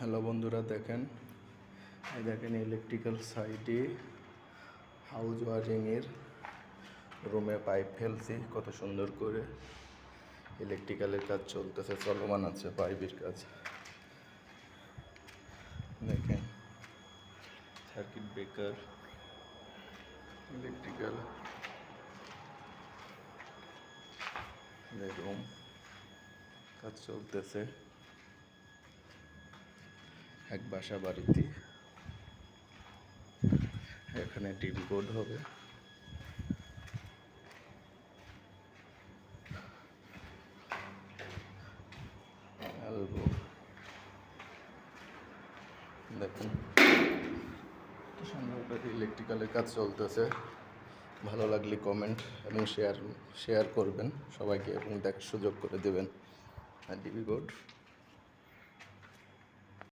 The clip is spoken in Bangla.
হ্যালো বন্ধুরা, দেখেন ইলেকট্রিক্যাল সাইডে হাউস ওয়ারিংয়ের রুমে পাইপ ফেলছি কত সুন্দর করে। ইলেকট্রিক্যালের কাজ চলতেছে, চলমান আছে পাইপের কাজ। দেখেন সার্কিট ব্রেকার, ইলেকট্রিক্যাল রুম কাজ চলতেছে এক বাসা বাড়িতে। এখানে টিভি বোর্ড হবে, দেখুন সুন্দর করে ইলেকট্রিক্যালের কাজ চলতেছে। ভালো লাগলে কমেন্ট এবং শেয়ার করবেন সবাইকে এবং দেখার সুযোগ করে দেবেন। TV board